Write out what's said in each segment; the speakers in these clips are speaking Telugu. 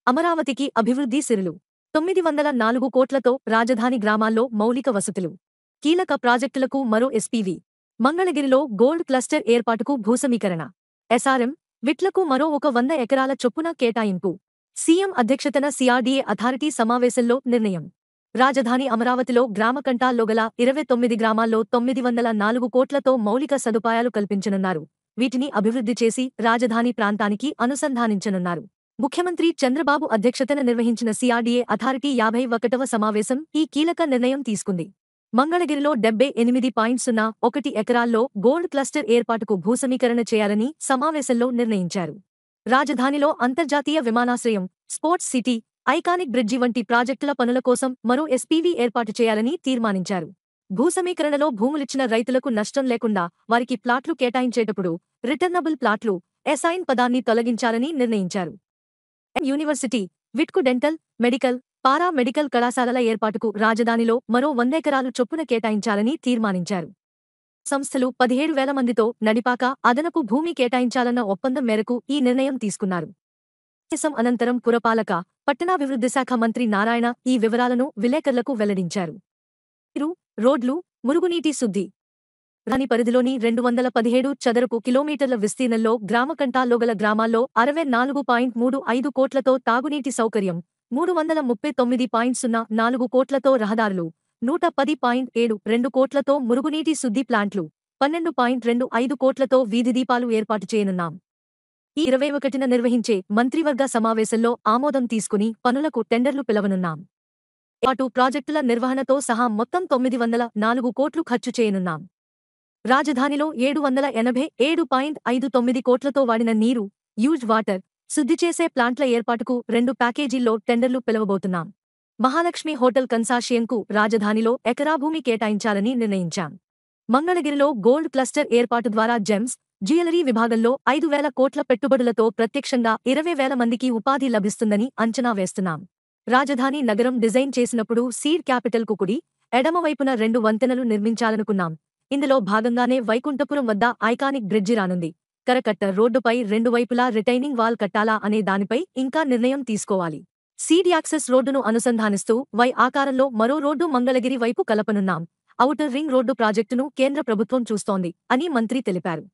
అమరావతికి అభివృద్ధి సిరులు 904 కోట్లతో రాజధాని గ్రామాల్లో మౌలిక వసతులు. కీలక ప్రాజెక్టులకు మరో ఎస్పీవీ. మంగళగిరిలో గోల్డ్ క్లస్టర్ ఏర్పాటుకు భూసమీకరణ. ఎస్ఆర్ఎం, విట్లకు మరో 100 ఎకరాల చొప్పున కేటాయింపు. సీఎం అధ్యక్షతన సీఆర్డీఏ అథారిటీ సమావేశంలో నిర్ణయం. రాజధాని అమరావతిలో గ్రామ కంటాల్లో గల 29 గ్రామాల్లో 904 కోట్లతో మౌలిక సదుపాయాలు కల్పించనున్నారు. వీటిని అభివృద్ధి చేసి రాజధాని ప్రాంతానికి అనుసంధానించనున్నారు. ముఖ్యమంత్రి చంద్రబాబు అధ్యక్షతన నిర్వహించిన సీఆర్డీఏ అథారిటీ 51వ సమావేశం ఈ కీలక నిర్ణయం తీసుకుంది. మంగళగిరిలో 78.01 ఎకరాల్లో గోల్డ్ క్లస్టర్ ఏర్పాటుకు భూసమీకరణ చేయాలని సమావేశంలో నిర్ణయించారు. రాజధానిలో అంతర్జాతీయ విమానాశ్రయం, స్పోర్ట్స్ సిటీ, ఐకానిక్ బ్రిడ్జి వంటి ప్రాజెక్టుల పనుల కోసం మరో ఎస్పీవీ ఏర్పాటు చేయాలని తీర్మానించారు. భూసమీకరణలో భూములిచ్చిన రైతులకు నష్టం లేకుండా వారికి ప్లాట్లు కేటాయించేటప్పుడు రిటర్నబుల్ ప్లాట్లు, ఎసైన్ పదాన్ని తొలగించాలని నిర్ణయించారు. యూనివర్సిటీ, విట్కు డెంటల్, మెడికల్, పారా మెడికల్ కళాశాలల ఏర్పాటుకు రాజధానిలో మరో 100 ఎకరాలు చొప్పున కేటాయించాలని తీర్మానించారు. సంస్థలు 17,000 మందితో నడిపాక అదనపు భూమి కేటాయించాలన్న ఒప్పందం మేరకు ఈ నిర్ణయం తీసుకున్నారు. సమావేశం అనంతరం పురపాలక, పట్టణాభివృద్ధి శాఖ మంత్రి నారాయణ ఈ వివరాలను విలేకరులకు వెల్లడించారు. నీరు, రోడ్లు, మురుగునీటి శుద్ధి. రాజధాని పరిధిలోని 217 చదరపు కిలోమీటర్ల విస్తీర్ణంలో గ్రామ కంటాల్లో గల గ్రామాల్లో 64.35 కోట్లతో తాగునీటి సౌకర్యం, 339.04 కోట్లతో రహదారులు, 110.72 కోట్లతో మురుగునీటి శుద్ధి ప్లాంట్లు, 12.25 కోట్లతో వీధి దీపాలు ఏర్పాటు చేయనున్నాం. ఈ 21న నిర్వహించే మంత్రివర్గ సమావేశంలో ఆమోదం తీసుకుని పనులకు టెండర్లు పిలవనున్నాం. పాటు ప్రాజెక్టుల నిర్వహణతో సహా మొత్తం 904 కోట్లు ఖర్చు చేయనున్నాం. రాజధానిలో 787.59 కోట్లతో వాడిన నీరు, యూజ్ వాటర్, శుద్ధి చేసే ప్లాంట్ల ఏర్పాటుకు 2 ప్యాకేజీల్లో టెండర్లు పిలవబోతున్నాం. మహాలక్ష్మి హోటల్ కన్సార్షియంకు రాజధానిలో ఎకరా భూమి కేటాయించాలని నిర్ణయించాం. మంగళగిరిలో గోల్డ్ క్లస్టర్ ఏర్పాటు ద్వారా జెమ్స్, జ్యువెలరీ విభాగంలో 5,000 కోట్ల పెట్టుబడులతో ప్రత్యక్షంగా 20,000 మందికి ఉపాధి లభిస్తుందని అంచనా వేస్తున్నాం. రాజధాని నగరం డిజైన్ చేసినప్పుడు సీడ్ క్యాపిటల్కు కుడి, ఎడమవైపున 2 వంతెనలు నిర్మించాలనుకున్నాం. ఇందులో భాగంగానే వైకుంఠపురం వద్ద ఐకానిక్ బ్రిడ్జి రానుంది. కరకట్ట రోడ్డుపై 2 వైపులా రిటైనింగ్ వాల్ కట్టాలా అనే దానిపై ఇంకా నిర్ణయం తీసుకోవాలి. సీడ్ యాక్సెస్ రోడ్డును అనుసంధానిస్తూ వై ఆకారంలో మరో రోడ్డు మంగళగిరి వైపు కలపనున్నాం. ఔటర్ రింగ్ రోడ్డు ప్రాజెక్టును కేంద్ర ప్రభుత్వం చూస్తోంది అని మంత్రి తెలిపారు.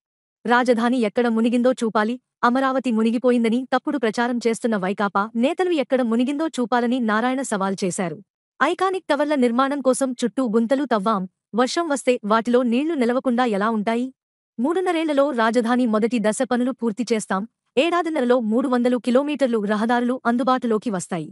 రాజధాని ఎక్కడ మునిగిందో చూపాలి, అమరావతి మునిగిపోయిందని తప్పుడు ప్రచారం చేస్తున్న వైకాపా నేతలు ఎక్కడ మునిగిందో చూపాలని నారాయణ సవాల్ చేశారు. ఐకానిక్ టవర్ల నిర్మాణం కోసం చుట్టూ గుంతలు తవ్వాం, వర్షం వస్తే వాటిలో నీళ్లు నిలవకుండా ఎలా ఉంటాయి? 3.5 రాజధాని మొదటి దశ పనులు పూర్తి చేస్తాం. ఏడాదిన్నరలో 300 కిలోమీటర్లు రహదారులు అందుబాటులోకి వస్తాయి.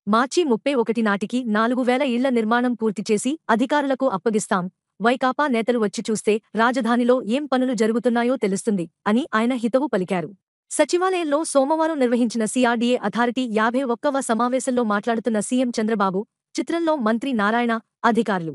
మార్చి 31 నాటికి 4,000 ఇళ్ల నిర్మాణం పూర్తి చేసి అధికారులకు అప్పగిస్తాం. వైకాపా నేతలు వచ్చి చూస్తే రాజధానిలో ఏం పనులు జరుగుతున్నాయో తెలుస్తుంది అని ఆయన హితవు పలికారు. సచివాలయంలో సోమవారం నిర్వహించిన సీఆర్డీఏ అథారిటీ 51వ సమావేశంలో మాట్లాడుతున్న సీఎం చంద్రబాబు, చిత్రంలో మంత్రి నారాయణ, అధికారులు.